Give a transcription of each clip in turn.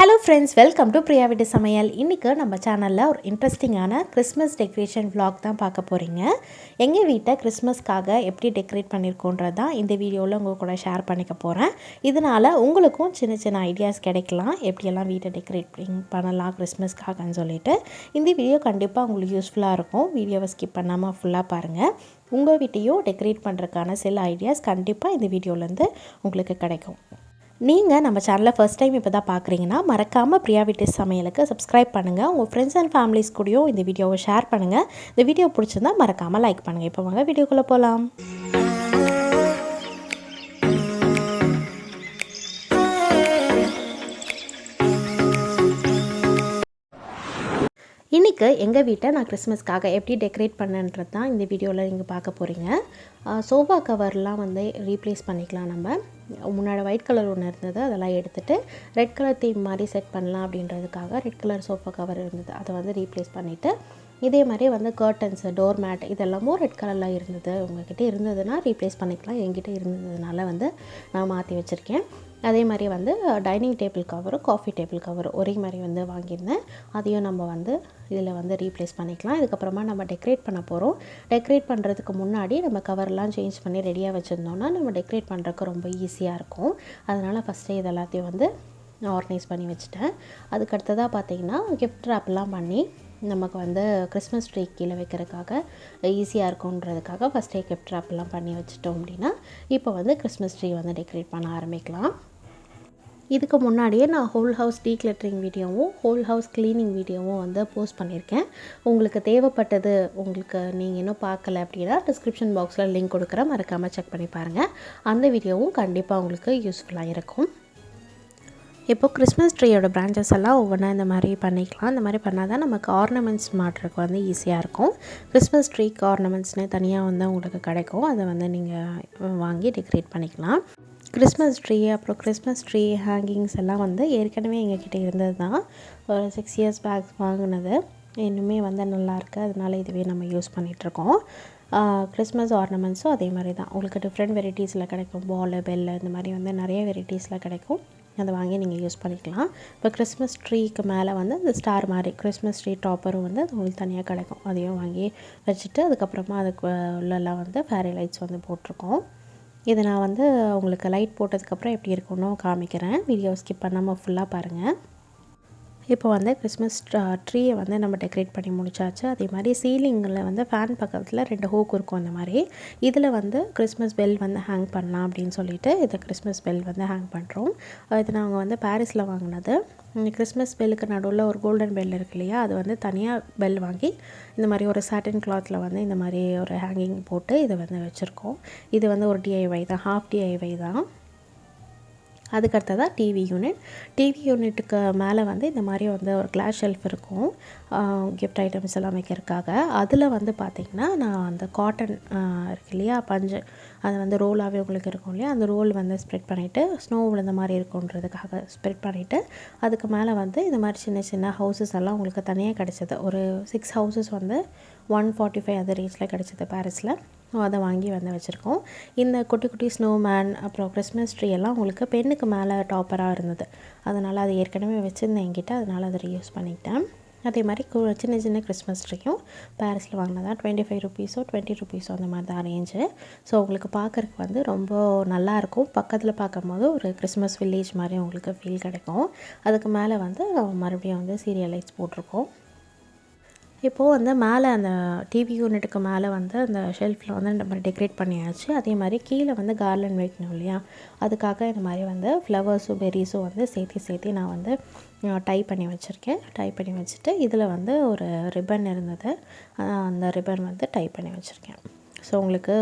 Hello friends, welcome to Priya வீட்டு சமையல். இன்றைக்கி நம்ம சேனலில் ஒரு இன்ட்ரெஸ்டிங்கான கிறிஸ்மஸ் டெக்கரேஷன் vlog தான் பார்க்க போகிறீங்க. எங்கள் வீட்டை கிறிஸ்மஸ்க்காக எப்படி டெக்கரேட் பண்ணியிருக்கோன்றது தான் இந்த வீடியோவில் உங்கள் கூட ஷேர் பண்ணிக்க போகிறேன். இதனால் உங்களுக்கும் சின்ன சின்ன ஐடியாஸ் கிடைக்கலாம், எப்படியெல்லாம் வீட்டை டெக்கரேட் பண்ணலாம் கிறிஸ்மஸ்க்காகன்னு சொல்லிட்டு. இந்த வீடியோ கண்டிப்பாக உங்களுக்கு யூஸ்ஃபுல்லாக இருக்கும். வீடியோவை ஸ்கிப் பண்ணாமல் ஃபுல்லாக பாருங்கள். உங்கள் வீட்டையும் டெக்கரேட் பண்ணுறதுக்கான சில ஐடியாஸ் கண்டிப்பாக இந்த வீடியோலேருந்து உங்களுக்கு கிடைக்கும். நீங்கள் நம்ம சேனலில் ஃபர்ஸ்ட் டைம் இப்போ தான் பார்க்குறீங்கன்னா மறக்காமல் பிரியா வீட்டு சமையலுக்கு சப்ஸ்கிரைப் பண்ணுங்கள். உங்கள் ஃப்ரெண்ட்ஸ் அண்ட் ஃபேமிலிஸ் கூடயும் இந்த வீடியோவை ஷேர் பண்ணுங்கள். இந்த வீடியோ பிடிச்சிருந்தால் மறக்காமல் லைக் பண்ணுங்கள். இப்போ வாங்க வீடியோக்குள்ளே போகலாம். இன்றைக்கி எங்கள் வீட்டை நான் கிறிஸ்மஸ்க்காக எப்படி டெக்கரேட் பண்ணன்றது தான் இந்த வீடியோவில் நீங்கள் பார்க்க போகிறீங்க. சோஃபா கவர்லாம் வந்து ரீப்ளேஸ் பண்ணிக்கலாம். நம்ம முன்னாடி ஒயிட் கலர் ஒன்று இருந்தது, அதெல்லாம் எடுத்துகிட்டு ரெட் கலர் தீம் மாதிரி செட் பண்ணலாம் அப்படின்றதுக்காக ரெட் கலர் சோஃபா கவர் இருந்தது, அதை வந்து ரீப்ளேஸ் பண்ணிவிட்டு இதே மாதிரி வந்து கர்டன்ஸு, டோர் மேட் இதெல்லாமும் ரெட் கலரில் இருந்தது. உங்கள்கிட்ட இருந்ததுன்னா ரீப்ளேஸ் பண்ணிக்கலாம். என்கிட்ட இருந்ததுனால வந்து நான் மாற்றி வச்சுருக்கேன். அதே மாதிரி வந்து டைனிங் டேபிள் கவரும் காஃபி டேபிள் கவரும் ஒரே மாதிரி வந்து வாங்கியிருந்தேன். அதையும் நம்ம வந்து இதில் வந்து ரீப்ளேஸ் பண்ணிக்கலாம். இதுக்கப்புறமா நம்ம டெக்கரேட் பண்ண போகிறோம். டெக்கரேட் பண்ணுறதுக்கு முன்னாடி நம்ம கவர்லாம் சேஞ்ச் பண்ணி ரெடியாக வச்சுருந்தோம்னா நம்ம டெக்கரேட் பண்ணுறதுக்கு ரொம்ப ஈஸியாக இருக்கும். அதனால் ஃபஸ்ட்டே இது எல்லாத்தையும் வந்து ஆர்கனைஸ் பண்ணி வச்சுட்டேன். அதுக்கடுத்ததாக பார்த்திங்கன்னா கிஃப்ட் ரேப்லாம் பண்ணி நமக்கு வந்து கிறிஸ்மஸ் ட்ரீ கீழே வைக்கிறதுக்காக ஈஸியாக இருக்குன்றதுக்காக ஃபஸ்ட்டே கிஃப்ட் ரேப்லாம் பண்ணி வச்சுட்டோம் அப்படின்னா இப்போ வந்து கிறிஸ்மஸ் ட்ரீ வந்து டெக்கரேட் பண்ண ஆரம்பிக்கலாம். இதுக்கு முன்னாடியே நான் ஹோல் ஹவுஸ் டீக்ளட்டரிங் வீடியோவும் ஹோல் ஹவுஸ் க்ளீனிங் வீடியோவும் வந்து போஸ்ட் பண்ணியிருக்கேன். உங்களுக்கு தேவைப்பட்டது, உங்களுக்கு நீங்கள் இன்னும் பார்க்கல அப்படின்னா டிஸ்கிரிப்ஷன் பாக்ஸில் லிங்க் கொடுக்குறேன், மறக்காமல் செக் பண்ணி பாருங்கள். அந்த வீடியோவும் கண்டிப்பாக உங்களுக்கு யூஸ்ஃபுல்லாக இருக்கும். இப்போது கிறிஸ்மஸ் ட்ரீயோட பிரான்ச்சஸ் எல்லாம் ஒவ்வொன்றா இந்த மாதிரி பண்ணிக்கலாம். இந்த மாதிரி பண்ணால் தான் நமக்கு ஆர்னமெண்ட்ஸ் மாட்டுறதுக்கு வந்து ஈஸியாக இருக்கும். கிறிஸ்மஸ் ட்ரீக்கு ஆர்னமெண்ட்ஸ்னு தனியாக வந்து உங்களுக்கு கிடைக்கும், அதை வந்து நீங்கள் வாங்கி டெக்கரேட் பண்ணிக்கலாம். கிறிஸ்மஸ் ட்ரீ அப்புறம் கிறிஸ்மஸ் ட்ரீ ஹேங்கிங்ஸ் எல்லாம் வந்து ஏற்கனவே எங்ககிட்ட இருந்தது தான். ஒரு 6 இயர்ஸ் பேக் வாங்கினது, இன்னுமே வந்து நல்லாயிருக்கு. அதனால் இதுவே நம்ம யூஸ் பண்ணிகிட்ருக்கோம். கிறிஸ்மஸ் ஆர்னமெண்ட்ஸும் அதே மாதிரி தான் உங்களுக்கு டிஃப்ரெண்ட் வெரைட்டிஸில் கிடைக்கும். பால், பெல் இந்த மாதிரி வந்து நிறைய வெரைட்டிஸில் கிடைக்கும். அதை வாங்கி நீங்கள் யூஸ் பண்ணிக்கலாம். இப்போ கிறிஸ்மஸ் ட்ரீக்கு மேலே வந்து இந்த ஸ்டார் மாதிரி கிறிஸ்மஸ் ட்ரீ டாப்பரும் வந்து அது உங்களுக்கு தனியாக கிடைக்கும். அதையும் வாங்கி வச்சுட்டு அதுக்கப்புறமா அதுக்கு உள்ளெல்லாம் வந்து ஃபேரி லைட்ஸ் வந்து போட்டிருக்கோம். இதை நான் வந்து உங்களுக்கு லைட் போட்டதுக்கப்புறம் எப்படி இருக்குன்னு காமிக்கிறேன். வீடியோ ஸ்கிப் பண்ணாமல் ஃபுல்லாக பாருங்கள். இப்போ வந்து கிறிஸ்மஸ் ட்ரீயை வந்து நம்ம டெக்கரேட் பண்ணி முடிச்சாச்சு. அதே மாதிரி சீலிங்கில் வந்து ஃபேன் பக்கத்தில் 2 ஹூக் இருக்கும். அந்த மாதிரி இதில் வந்து கிறிஸ்மஸ் பெல் வந்து ஹேங் பண்ணலாம் அப்படின்னு சொல்லிட்டு இதை கிறிஸ்மஸ் பெல் வந்து ஹேங் பண்ணுறோம். இது நாங்கள் வந்து பாரிஸில் வாங்கினது. இந்த கிறிஸ்மஸ் பெல்லுக்கு நடுவில் ஒரு கோல்டன் பெல் இருக்கு இல்லையா, அது வந்து தனியாக பெல் வாங்கி இந்த மாதிரி ஒரு சாட்டின் கிளாத்தில் வந்து இந்த மாதிரி ஒரு ஹேங்கிங் போட்டு இதை வந்து வச்சுருக்கோம். இது வந்து ஒரு டிஐஒய் தான், ஹாஃப் டிஐஒய் தான். அதுக்கடுத்ததாக டிவி யூனிட்டுக்கு மேலே வந்து இந்த மாதிரி வந்து ஒரு கிளாஸ் ஷெல்ஃப் இருக்கும், கிஃப்ட் ஐட்டம்ஸ் எல்லாம் வைக்கிறதுக்காக. அதில் வந்து பார்த்திங்கன்னா நான் அந்த காட்டன் இருக்கு இல்லையா, பஞ்சு, அது வந்து ரோலாகவே உங்களுக்கு இருக்கும் இல்லையா, அந்த ரோல் வந்து ஸ்ப்ரெட் பண்ணிவிட்டு ஸ்னோ விழுந்த மாதிரி இருக்குன்றதுக்காக ஸ்ப்ரெட் பண்ணிவிட்டு அதுக்கு மேலே வந்து இந்த மாதிரி சின்ன சின்ன ஹவுசஸ் எல்லாம் உங்களுக்கு தனியாக கிடச்சிது. ஒரு 6 ஹவுசஸ் வந்து 145 அந்த ரேஞ்சில் கிடச்சிது பாரிஸில். அதை வாங்கி வந்து வச்சுருக்கோம். இந்த குட்டி குட்டி ஸ்னோமேன் அப்புறம் கிறிஸ்மஸ் ட்ரீ எல்லாம் உங்களுக்கு பெண்ணுக்கு மேலே டாப்பராக இருந்தது, அதனால் அது ஏற்கனவே வச்சுருந்தேன் என்கிட்ட, அதனால் அதை யூஸ் பண்ணிக்கிட்டேன். அதே மாதிரி சின்ன சின்ன கிறிஸ்மஸ் ட்ரீயும் பாரிஸில் வாங்கினதா 25 ருபீஸோ 20 ருபீஸோ அந்த மாதிரி தான் ரேஞ்சு. ஸோ உங்களுக்கு பார்க்குறதுக்கு வந்து ரொம்ப நல்லாயிருக்கும். பக்கத்தில் பார்க்கும்போது ஒரு கிறிஸ்மஸ் வில்லேஜ் மாதிரி உங்களுக்கு ஃபீல் கிடைக்கும். அதுக்கு மேலே வந்து மறுபடியும் வந்து சீரியல் லைட்ஸ் போட்டிருக்கோம். இப்போது வந்து மேலே அந்த டிவி யூனிட்டுக்கு மேலே வந்து அந்த ஷெல்ஃபில் வந்து நம்ம டெக்கரேட் பண்ணியாச்சு. அதே மாதிரி கீழே வந்து கார்லண்ட் வைக்கணும் இல்லையா, அதுக்காக இந்த மாதிரி வந்து ஃப்ளவர்ஸும் பெரிஸும் வந்து சேர்த்து நான் வந்து டை பண்ணி வச்சுருக்கேன். டை பண்ணி வச்சுட்டு இதில் வந்து ஒரு ரிப்பன் இருந்தது, அந்த ரிப்பன் வந்து டை பண்ணி வச்சுருக்கேன். ஸோ உங்களுக்கு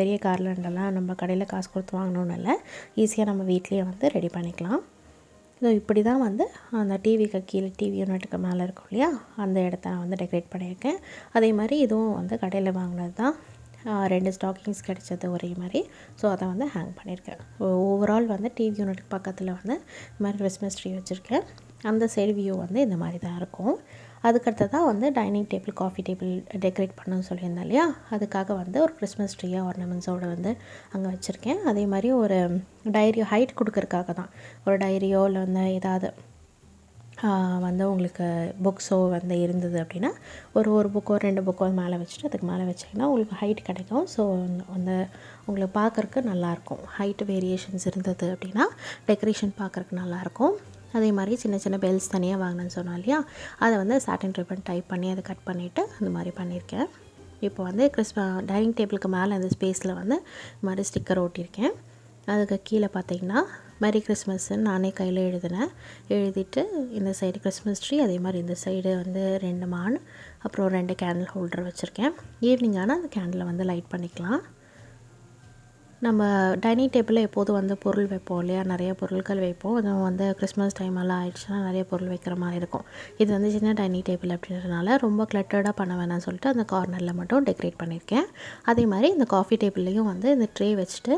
பெரிய கார்லண்டெல்லாம் நம்ம கடையில் காசு கொடுத்து வாங்கணுன்னு இல்லை, ஈஸியாக நம்ம வீட்லேயே வந்து ரெடி பண்ணிக்கலாம். ஸோ இப்படி தான் வந்து அந்த டிவிக்கு கீழே டிவி யூனிட்டுக்கு மேலே இருக்கும் இல்லையா, அந்த இடத்த நான் வந்து டெக்கரேட் பண்ணியிருக்கேன். அதே மாதிரி இதுவும் வந்து கடையில் வாங்கினது தான். 2 ஸ்டாக்கிங்ஸ் கிடைச்சது ஒரே மாதிரி. ஸோ அதை வந்து ஹேங் பண்ணியிருக்கேன். ஓவரால் வந்து டிவி யூனிட்டுக்கு பக்கத்தில் வந்து இந்த மாதிரி கிறிஸ்மஸ் ட்ரீ வச்சுருக்கேன். அந்த சைடு வியூ வந்து இந்த மாதிரி தான் இருக்கும். அதுக்கடுத்ததாக வந்து dining table, coffee table decorate பண்ணணும்னு சொல்லியிருந்தேன் இல்லையா, அதுக்காக வந்து ஒரு கிறிஸ்மஸ் ட்ரீயை ஆர்னமெண்ட்ஸோடு வந்து அங்கே வச்சுருக்கேன். அதே மாதிரி ஒரு டைரி ஹைட் கொடுக்கறதுக்காக தான், ஒரு டைரியோ இல்லை வந்து ஏதாவது வந்து உங்களுக்கு புக்ஸோ வந்து இருந்தது அப்படின்னா ஒரு புக்கோ 2 புக்கோ மேலே வச்சுட்டு அதுக்கு மேலே வச்சிங்கன்னா உங்களுக்கு ஹைட் கிடைக்கும். ஸோ அந்த உங்களுக்கு பார்க்குறக்கு நல்லாயிருக்கும். ஹைட் வேரியேஷன்ஸ் இருந்தது அப்படின்னா டெக்கரேஷன் பார்க்குறக்கு நல்லாயிருக்கும். அதே மாதிரி சின்ன சின்ன பெல்ஸ் தனியாக வாங்கினேன்னு சொன்னோம் இல்லையா, அதை வந்து சாட்டின் ரிப்பன் டைப் பண்ணி அதை கட் பண்ணிவிட்டு அந்த மாதிரி பண்ணியிருக்கேன். இப்போ வந்து டைனிங் டேபிளுக்கு மேலே அந்த ஸ்பேஸில் வந்து இந்த மாதிரி ஸ்டிக்கர் ஒட்டியிருக்கேன். அதுக்கு கீழே பார்த்திங்கன்னா மேரி கிறிஸ்மஸ்ன்னு நானே கையில் எழுதிட்டு இந்த சைடு கிறிஸ்மஸ் ட்ரீ, அதே மாதிரி இந்த சைடு வந்து 2 மான், அப்புறம் 2 கேண்டில் ஹோல்டர் வச்சுருக்கேன். ஈவினிங் ஆனால் அந்த கேண்டிலை வந்து லைட் பண்ணிக்கலாம். நம்ம டைனிங் டேபிளில் எப்போதும் வந்து பொருள் வைப்போம் இல்லையா, நிறைய பொருட்கள் வைப்போம். அதுவும் வந்து கிறிஸ்மஸ் டைம் எல்லாம் ஆயிடுச்சுன்னா நிறைய பொருள் வைக்கிற மாதிரி இருக்கும். இது வந்து சின்ன டைனிங் டேபிள் அப்படின்றதுனால ரொம்ப கிளட்டர்டாக பண்ண வேணாம்னு சொல்லிட்டு அந்த கார்னரில் மட்டும் டெக்கரேட் பண்ணியிருக்கேன். அதே மாதிரி இந்த காஃபி டேபிள்லேயும் வந்து இந்த ட்ரே வச்சுட்டு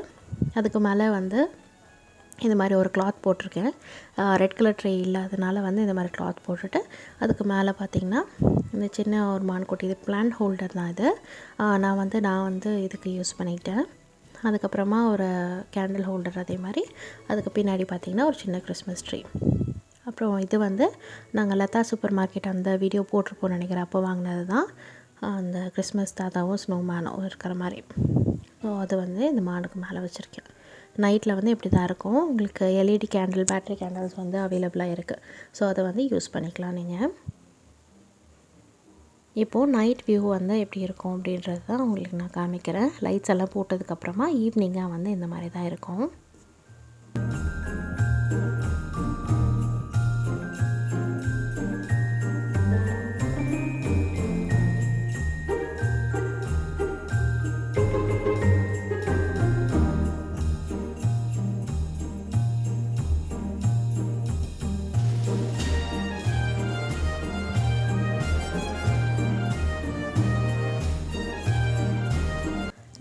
அதுக்கு மேலே வந்து இந்த மாதிரி ஒரு கிளாத் போட்டிருக்கேன். ரெட் கலர் ட்ரே இல்லாதனால வந்து இந்த மாதிரி கிளாத் போட்டுட்டு அதுக்கு மேலே பார்த்திங்கன்னா இந்த சின்ன ஒரு மான்குட்டி, இது பிளான்ட் ஹோல்டர் தான். இது நான் வந்து இதுக்கு யூஸ் பண்ணிக்கிட்டேன். அதுக்கப்புறமா ஒரு கேண்டில் ஹோல்டர், அதே மாதிரி அதுக்கு பின்னாடி பார்த்திங்கன்னா ஒரு சின்ன கிறிஸ்மஸ் ட்ரீ. அப்புறம் இது வந்து நாங்கள் லதா சூப்பர் மார்க்கெட் அந்த வீடியோ போட்டிருப்போம் நினைக்கிறேன், அப்போ வாங்கினது தான். அந்த கிறிஸ்மஸ் தாத்தாவும் ஸ்னோமேனும் இருக்கிற மாதிரி. ஸோ அது வந்து இந்த மானுக்கு மேலே வச்சுருக்கேன். நைட்டில் வந்து இப்படி தான் இருக்கும். உங்களுக்கு எல்இடி கேண்டில், பேட்ரி கேண்டில்ஸ் வந்து அவைலபிளாக இருக்குது. ஸோ அதை வந்து யூஸ் பண்ணிக்கலாம் நீங்கள். இப்போது நைட் வியூ வந்து எப்படி இருக்கும் அப்படின்றது தான் உங்களுக்கு நான் காமிக்கிறேன். லைட்ஸ் எல்லாம் போட்டதுக்கப்புறமா ஈவினிங்காக வந்து இந்த மாதிரி தான் இருக்கும்.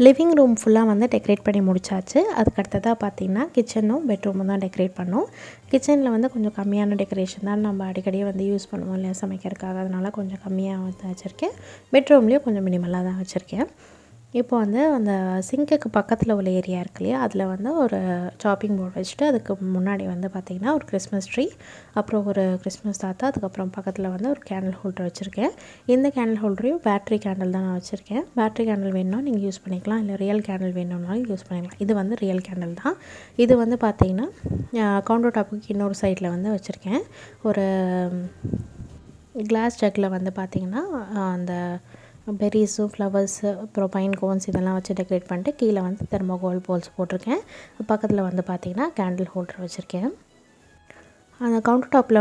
லிவிங் ரூம் ஃபுல்லாக வந்து டெக்கரேட் பண்ணி முடிச்சாச்சு. அதுக்கு அடுத்ததாக பார்த்திங்கன்னா கிச்சனும் பெட்ரூமும் தான் டெக்கரேட் பண்ணோம். கிச்சனில் வந்து கொஞ்சம் கம்மியான டெக்கரேஷன் தான் நம்ம அடிக்கடி வந்து யூஸ் பண்ணுவோம் இல்லையா சமைக்கிறதுக்காக, அதனால் கொஞ்சம் கம்மியாக வந்து வச்சுருக்கேன். பெட்ரூம்லேயும் கொஞ்சம் மினிமலாக தான் வச்சுருக்கேன். இப்போ வந்து அந்த சிங்க்குக்கு பக்கத்தில் உள்ள ஏரியா இருக்கு இல்லையா, அதில் வந்து ஒரு சாப்பிங் போர்டு வச்சுட்டு அதுக்கு முன்னாடி வந்து பார்த்திங்கன்னா ஒரு கிறிஸ்மஸ் ட்ரீ, அப்புறம் ஒரு கிறிஸ்மஸ் தாத்தா, அதுக்கப்புறம் பக்கத்தில் வந்து ஒரு கேண்டில் ஹோல்டர் வச்சுருக்கேன். இந்த கேண்டில் ஹோல்டரையும் பேட்ரி கேண்டில் தான் நான் வச்சுருக்கேன். பேட்ரி கேண்டில் வேணும்னா நீங்கள் யூஸ் பண்ணிக்கலாம், இல்லை ரியல் கேண்டில் வேணும்னாலும் யூஸ் பண்ணிக்கலாம். இது வந்து ரியல் கேண்டில் தான். இது வந்து பார்த்திங்கன்னா கவுண்டர் டாப்புக்கு இன்னொரு சைடில் வந்து வச்சுருக்கேன். ஒரு கிளாஸ் ஜக்கில் வந்து பார்த்திங்கன்னா அந்த பெரிஸும் ஃப்ளவர்ஸு அப்புறம் பைன் கோன்ஸ் இதெல்லாம் வச்சு டெக்கரேட் பண்ணிட்டு கீழே வந்து தெர்மோகோல் போல்ஸ் போட்டிருக்கேன். பக்கத்தில் வந்து பார்த்திங்கன்னா கேண்டில் ஹோல்டர் வச்சுருக்கேன். அந்த கவுண்டர் டாப்பில்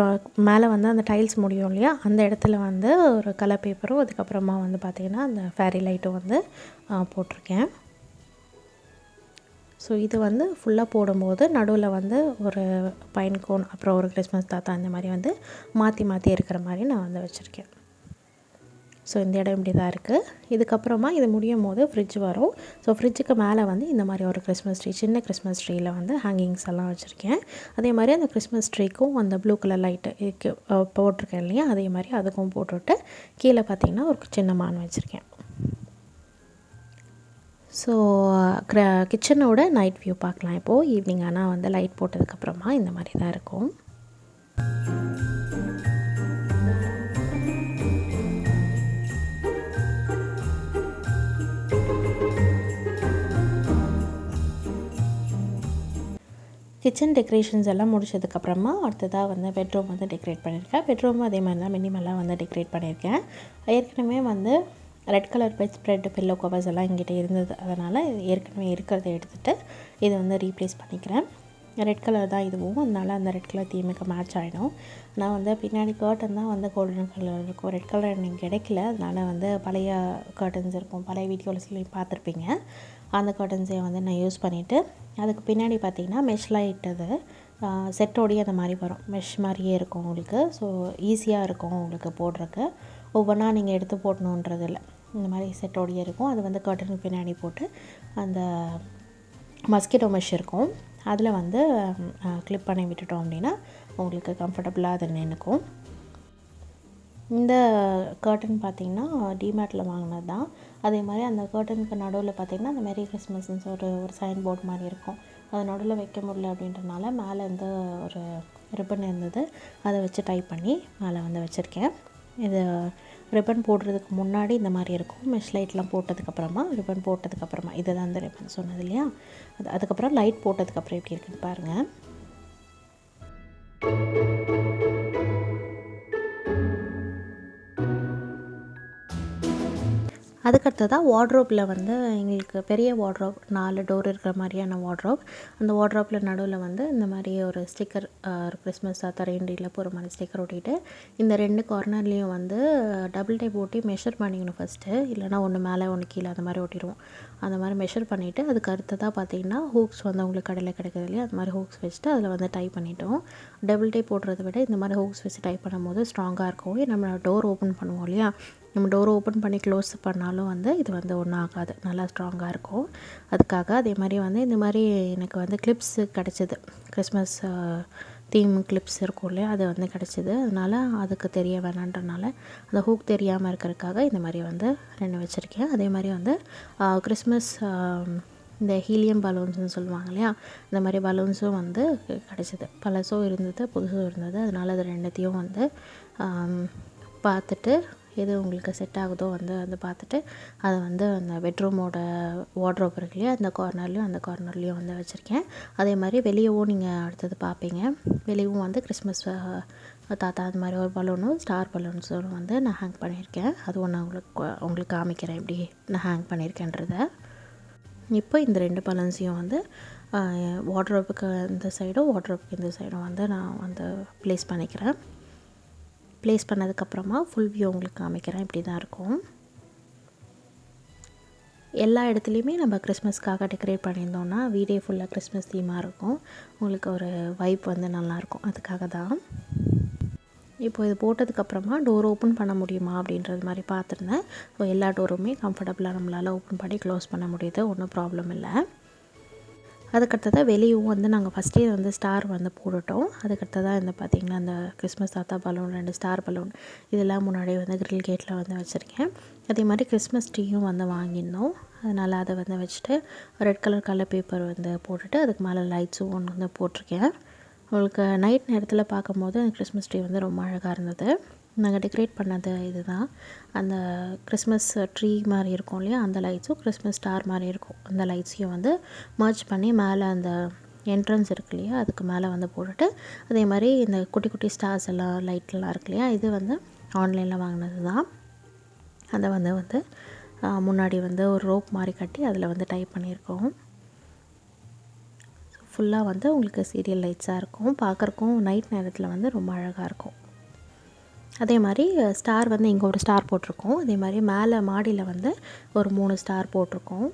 மேலே வந்து அந்த டைல்ஸ் முடியும் இல்லையா, அந்த இடத்துல வந்து ஒரு கலர் பேப்பரும் அதுக்கப்புறமா வந்து பார்த்திங்கன்னா அந்த ஃபேரி லைட்டும் வந்து போட்டிருக்கேன். ஸோ இது வந்து ஃபுல்லாக போடும்போது நடுவில் வந்து ஒரு பைன் கோன் அப்புறம் ஒரு கிறிஸ்மஸ் தாத்தா இந்த மாதிரி வந்து மாற்றி இருக்கிற மாதிரி நான் வந்து வச்சுருக்கேன். ஸோ இந்த இடம் இப்படி தான் இருக்குது. இதுக்கப்புறமா இது முடியும் போது ஃப்ரிட்ஜ் வரும். ஸோ ஃப்ரிட்ஜுக்கு மேலே வந்து இந்த மாதிரி ஒரு கிறிஸ்மஸ் ட்ரீ, சின்ன கிறிஸ்மஸ் ட்ரீயில் வந்து ஹேங்கிங்ஸ் எல்லாம் வச்சுருக்கேன். அதே மாதிரி அந்த கிறிஸ்மஸ் ட்ரீக்கும் அந்த ப்ளூ கலர் லைட்டு போட்டிருக்கேன் இல்லையா, அதே மாதிரி அதுக்கும் போட்டுவிட்டு கீழே பார்த்திங்கன்னா ஒரு சின்ன மான் வச்சுருக்கேன். ஸோ கிச்சனோட நைட் வியூ பார்க்கலாம் இப்போது. ஈவினிங் ஆனால் வந்து லைட் போட்டதுக்கப்புறமா இந்த மாதிரி தான் இருக்கும். கிச்சன் டெக்கரேஷன்ஸ் எல்லாம் முடிச்சதுக்கப்புறமா அடுத்ததாக வந்து பெட்ரூம் வந்து டெக்கரேட் பண்ணியிருக்கேன். பெட்ரூமும் அதே மாதிரி தான் மினிமலாக வந்து டெக்கரேட் பண்ணியிருக்கேன். ஏற்கனவே வந்து red colour bed spread pillow covers எல்லாம் எங்கிட்ட இருந்தது, அதனால் ஏற்கனவே இருக்கிறத எடுத்துகிட்டு இதை வந்து ரீப்ளேஸ் பண்ணிக்கிறேன். ரெட் கலர் தான் இதுவும், அதனால் அந்த ரெட் கலர் தீமுக்கு மேட்ச் ஆகிடும். நான் வந்து பின்னாடி கர்டன் தான் வந்து கோல்டன் கலர் இருக்கும், ரெட் கலர் எனக்கு கிடைக்கல. அதனால் வந்து பழைய கர்டன்ஸ் இருக்கும், பழைய வீடியோவில் பார்த்துருப்பீங்க, அந்த கர்டன்ஸை வந்து நான் யூஸ் பண்ணிவிட்டு அதுக்கு பின்னாடி பார்த்திங்கன்னா மெஷ் லைட், அது செட்டோடையே அந்த மாதிரி வரும், மெஷ் மாதிரியே இருக்கும் உங்களுக்கு. ஸோ ஈஸியாக இருக்கும் உங்களுக்கு போடுறக்கு, ஒவ்வொன்றா நீங்கள் எடுத்து போடணுன்றது இல்லை, இந்த மாதிரி செட்டோடையே இருக்கும். அது வந்து கர்டனுக்கு பின்னாடி போட்டு அந்த மஸ்கிட்டோ மெஷ் இருக்கும், அதில் வந்து கிளிப் பண்ணி விட்டுட்டோம் அப்படின்னா உங்களுக்கு கம்ஃபர்டபுளாக அது நின்றுக்கும். இந்த கர்டன் பார்த்திங்கன்னா டிமேட்டில் வாங்கினது தான். அதே மாதிரி அந்த கர்டனுக்கு நடுவில் பார்த்திங்கன்னா அந்த மேரி கிறிஸ்மஸ்ன்னு ஒரு சைன் போர்டு மாதிரி இருக்கும், அது நடுவில் வைக்க முடியல அப்படின்றனால மேலே வந்து ஒரு ரிப்பன் இருந்தது, அதை வச்சு டை பண்ணி மேலே வந்து வச்சுருக்கேன். இது ரிப்பன் போடுறதுக்கு முன்னாடி இந்த மாதிரி இருக்கும். மெஷ் லைட்லாம் போட்டதுக்கப்புறமா, ரிப்பன் போட்டதுக்கப்புறமா, இதுதான் அந்த ரிப்பன் சொன்னது இல்லையா, அதுக்கப்புறம் லைட் போட்டதுக்கப்புறம் எப்படி இருக்குன்னு பாருங்கள். அதுக்கடுத்ததாக வார்ட்ரோப்பில் வந்து எங்களுக்கு பெரிய வார்ட்ரோப் 4 டோர் இருக்கிற மாதிரியான வார்ட்ரோப். அந்த வார்ட்ரோப்பில் நடுவில் வந்து இந்த மாதிரி ஒரு ஸ்டிக்கர், கிறிஸ்மஸ் தாத்தா ரெயின்டியரில் போகிற மாதிரி ஸ்டிக்கர் ஒட்டிட்டு இந்த 2 கார்னர்லேயும் வந்து டபுள் டைப் ஒட்டி மெஷர் பண்ணிக்கணும் ஃபஸ்ட்டு. இல்லைனா ஒன்று மேலே ஒன்று கீழே அந்த மாதிரி ஒட்டிடுவோம். அந்த மாதிரி மெஷர் பண்ணிவிட்டு அதுக்கு அடுத்ததாக பார்த்திங்கன்னா ஹூக்ஸ் வந்து உங்களுக்கு கடையில் கிடைக்கிறது இல்லையா, அது மாதிரி ஹூக்ஸ் வச்சுட்டு அதில் வந்து டை பண்ணிட்டோம். டபுள் டைப் போடுறத விட இந்த மாதிரி ஹூக்ஸ் வச்சு டை பண்ணும்போது ஸ்ட்ராங்காக இருக்கும். நம்ம டோர் ஓப்பன் பண்ணுவோம் இல்லையா, நம்ம டோர் ஓப்பன் பண்ணி க்ளோஸ் பண்ணாலும் வந்து இது வந்து ஒன்றும் ஆகாது, நல்லா ஸ்ட்ராங்காக இருக்கும். அதுக்காக அதே மாதிரி வந்து இந்த மாதிரி எனக்கு வந்து கிளிப்ஸு கிடச்சிது, கிறிஸ்மஸ் தீம் கிளிப்ஸ் இருக்கும் இல்லையா, அது வந்து கிடச்சிது. அதனால் அதுக்கு தெரிய வேணான்றனால அந்த ஹூக் தெரியாமல் இருக்கிறதுக்காக இந்த மாதிரி வந்து 2 வச்சுருக்கேன். அதே மாதிரி வந்து கிறிஸ்மஸ் இந்த ஹீலியம் பலூன்ஸ்னு சொல்லுவாங்க இல்லையா, இந்த மாதிரி பலூன்ஸும் வந்து கிடச்சிது. பழசும் இருந்தது, புதுசும் இருந்தது. அதனால் அது 2த்தையும் வந்து பார்த்துட்டு எது உங்களுக்கு செட் ஆகுதோ வந்து பார்த்துட்டு அதை வந்து அந்த பெட்ரூமோட வார்ட்ரோப் இருக்கு இல்லையா, அந்த கார்னர்லேயும் வந்து வச்சுருக்கேன். அதே மாதிரி வெளியவும் நீங்கள் அடுத்தது பார்ப்பீங்க. வெளியவும் வந்து கிறிஸ்மஸ் தாத்தா அந்த மாதிரி ஒரு பலூனும் ஸ்டார் பலூன்ஸும் வந்து நான் ஹேங் பண்ணியிருக்கேன். அதுவும் நான் உங்களுக்கு காமிக்கிறேன் எப்படி நான் ஹேங் பண்ணியிருக்கேன்றதை. இப்போ இந்த 2 பலூன்ஸையும் வந்து வார்ட்ரோப்புக்கு இந்த சைடும் வார்ட்ரோப்புக்கு இந்த சைடும் வந்து நான் வந்து ப்ளேஸ் பண்ணிக்கிறேன். ப்ளேஸ் பண்ணதுக்கப்புறமா ஃபுல் வியூ உங்களுக்கு காமிக்கிறேன். இப்படி தான் இருக்கும். எல்லா இடத்துலையுமே நம்ம கிறிஸ்மஸ்க்காக டெக்கரேட் பண்ணியிருந்தோம்னா வீடே ஃபுல்லாக கிறிஸ்மஸ் தீமாக இருக்கும். உங்களுக்கு ஒரு வைப் வந்து நல்லாயிருக்கும். அதுக்காக தான் இப்போ இது போட்டதுக்கப்புறமா டோர் ஓப்பன் பண்ண முடியுமா அப்படின்றது மாதிரி பார்த்துருந்தேன். ஸோ எல்லா டோருமே கம்ஃபர்டபுளாக நம்மளால் ஓப்பன் பண்ணி க்ளோஸ் பண்ண முடியுது, ஒன்றும் ப்ராப்ளம் இல்லை. அதுக்கடுத்ததாக வெளியும் வந்து நாங்கள் ஃபஸ்ட்டே வந்து ஸ்டார் வந்து போட்டுட்டோம். அதுக்கடுத்ததாக இந்த பார்த்திங்கன்னா அந்த கிறிஸ்மஸ் தாத்தா பலூன், 2 ஸ்டார் பலூன் இதெல்லாம் முன்னாடியே வந்து கிரில் கேட்டில் வந்து வச்சுருக்கேன். அதே மாதிரி கிறிஸ்மஸ் ட்ரீயும் வந்து வாங்கியிருந்தோம். அதனால் அதை வந்து வச்சுட்டு ரெட் கலர் பேப்பர் வந்து போட்டுட்டு அதுக்கு மேலே லைட்ஸும் ஒன்று வந்து போட்டிருக்கேன். உங்களுக்கு நைட் நேரத்தில் பார்க்கும்போது அந்த கிறிஸ்மஸ் ட்ரீ வந்து ரொம்ப அழகாக இருந்தது. நாங்கள் டெக்கரேட் பண்ணது இதுதான். அந்த கிறிஸ்மஸ் ட்ரீ மாதிரி இருக்கும் இல்லையா, அந்த லைட்ஸும் கிறிஸ்மஸ் ஸ்டார் மாதிரி இருக்கும், அந்த லைட்ஸையும் வந்து மர்ஜ் பண்ணி மேலே அந்த என்ட்ரன்ஸ் இருக்கு இல்லையா, அதுக்கு மேலே வந்து போட்டுட்டு அதே மாதிரி இந்த குட்டி குட்டி ஸ்டார்ஸ் எல்லாம் லைட்லாம் இருக்கு இல்லையா, இது வந்து ஆன்லைனில் வாங்கினது தான். அதை வந்து முன்னாடி வந்து ஒரு ரோப் மாதிரி கட்டி அதில் வந்து டைப் பண்ணியிருக்கோம். ஃபுல்லாக வந்து உங்களுக்கு சீரியல் லைட்ஸாக இருக்கும். பார்க்குறக்கும் நைட் நேரத்தில் வந்து ரொம்ப அழகாக இருக்கும். அதே மாதிரி ஸ்டார் வந்து இங்கே ஒரு ஸ்டார் போட்டிருக்கோம். அதே மாதிரி மேலே மாடியில் வந்து ஒரு 3 ஸ்டார் போட்டிருக்கோம்.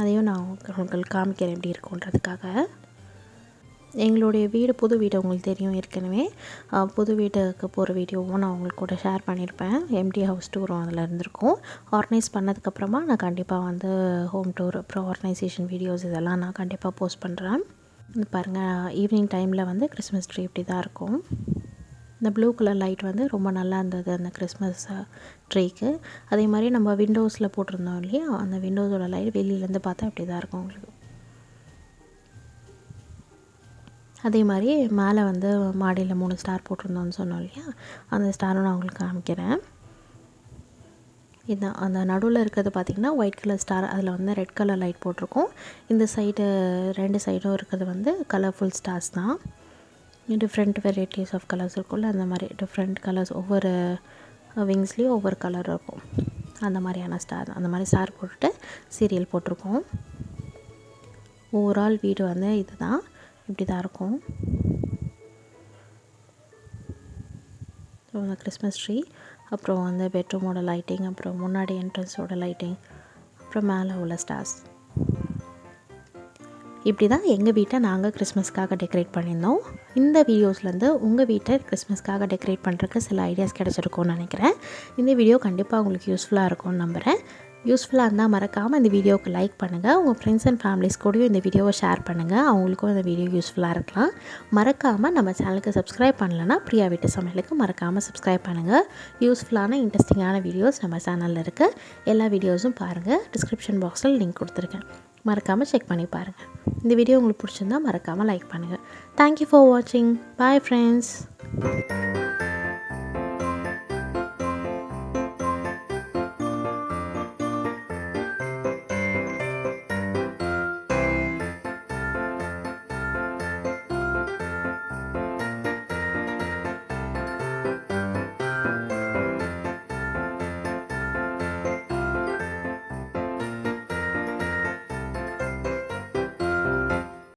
அதையும் நான் உங்களுக்கு காமிக்கிறேன் எப்படி இருக்குன்றதுக்காக. எங்களுடைய வீடு புது வீடு உங்களுக்கு தெரியும் ஏற்கனவே. புது வீட்டுக்கு போகிற வீடியோவும் நான் உங்களுக்கு கூட ஷேர் பண்ணியிருப்பேன். எம்டி ஹவுஸ் டூரும் அதில் இருந்திருக்கும். ஆர்கனைஸ் பண்ணதுக்கப்புறமா நான் கண்டிப்பாக வந்து ஹோம் டூர் அப்புறம் ஆர்கனைசேஷன் வீடியோஸ் இதெல்லாம் நான் கண்டிப்பாக போஸ்ட் பண்ணுறேன். பாருங்கள், ஈவினிங் டைமில் வந்து கிறிஸ்மஸ் ட்ரீ இப்படி தான் இருக்கும். இந்த ப்ளூ கலர் லைட் வந்து ரொம்ப நல்லா இருந்தது அந்த கிறிஸ்மஸ் ட்ரீக்கு. அதே மாதிரி நம்ம விண்டோஸில் போட்டிருந்தோம் இல்லையா, அந்த விண்டோஸோட லைட் வெளியிலேருந்து பார்த்தா இப்படி தான் இருக்கும் உங்களுக்கு. அதே மாதிரி மேலே வந்து மாடியில் 3 ஸ்டார் போட்டிருந்தோம்னு சொன்னோம் இல்லையா, அந்த ஸ்டாரும் நான் உங்களுக்கு காமிக்கிறேன். இதுதான் அந்த நடுவில் இருக்கிறது பார்த்திங்கன்னா ஒயிட் கலர் ஸ்டார், அதில் வந்து ரெட் கலர் லைட் போட்டிருக்கோம். இந்த சைடு 2 சைடும் இருக்கிறது வந்து கலர்ஃபுல் ஸ்டார்ஸ் தான். டிஃப்ரெண்ட் வெரைட்டிஸ் ஆஃப் கலர்ஸ் இருக்கும்ல, அந்த மாதிரி டிஃப்ரெண்ட் கலர்ஸ் ஒவ்வொரு விங்ஸ்லேயும் ஒவ்வொரு கலர் இருக்கும். அந்த மாதிரியான ஸ்டார், அந்த மாதிரி ஸ்டார் போட்டுட்டு சீரியல் போட்டிருக்கோம். ஓவரால் வீடு வந்து இதுதான், இப்படி தான் இருக்கும். அந்த கிறிஸ்மஸ் ட்ரீ, அப்புறம் வந்து பெட்ரூமோட லைட்டிங், அப்புறம் முன்னாடி என்ட்ரன்ஸோட லைட்டிங், அப்புறம் மேலே உள்ள ஸ்டார்ஸ். இப்படி தான் எங்கள் வீட்டை நாங்கள் கிறிஸ்மஸ்க்காக டெக்கரேட் பண்ணியிருந்தோம். இந்த வீடியோஸ்லேருந்து உங்கள் வீட்டை கிறிஸ்மஸ்க்காக டெக்கரேட் பண்ணுறதுக்கு சில ஐடியாஸ் கிடச்சிருக்கும்னு நினைக்கிறேன். இந்த வீடியோ கண்டிப்பாக உங்களுக்கு யூஸ்ஃபுல்லாக இருக்கும்னு நம்புகிறேன். யூஸ்ஃபுல்லாக இருந்தால் மறக்காமல் இந்த வீடியோவுக்கு லைக் பண்ணுங்கள். உங்கள் ஃப்ரெண்ட்ஸ் அண்ட் ஃபேமிலிஸ் கூடயும் இந்த வீடியோவை ஷேர் பண்ணுங்கள், அவங்களுக்கும் இந்த வீடியோ யூஸ்ஃபுல்லாக இருக்கலாம். மறக்காமல் நம்ம சேனலுக்கு சப்ஸ்கிரைப் பண்ணலைன்னா பிரியா வீட்டு சமையலுக்கு மறக்காமல் சப்ஸ்கிரைப் பண்ணுங்கள். யூஸ்ஃபுல்லான இன்ட்ரெஸ்டிங்கான வீடியோஸ் நம்ம சேனலில் இருக்குது. எல்லா வீடியோஸும் பாருங்கள். டிஸ்கிரிப்ஷன் பாக்ஸில் லிங்க் கொடுத்துருக்கேன். மறக்காமல் செக் பண்ணி பாருங்கள். இந்த வீடியோ உங்களுக்கு பிடிச்சிருந்தா மறக்காமல் லைக் பண்ணுங்கள். தேங்க்யூ ஃபார் வாட்சிங். Bye friends.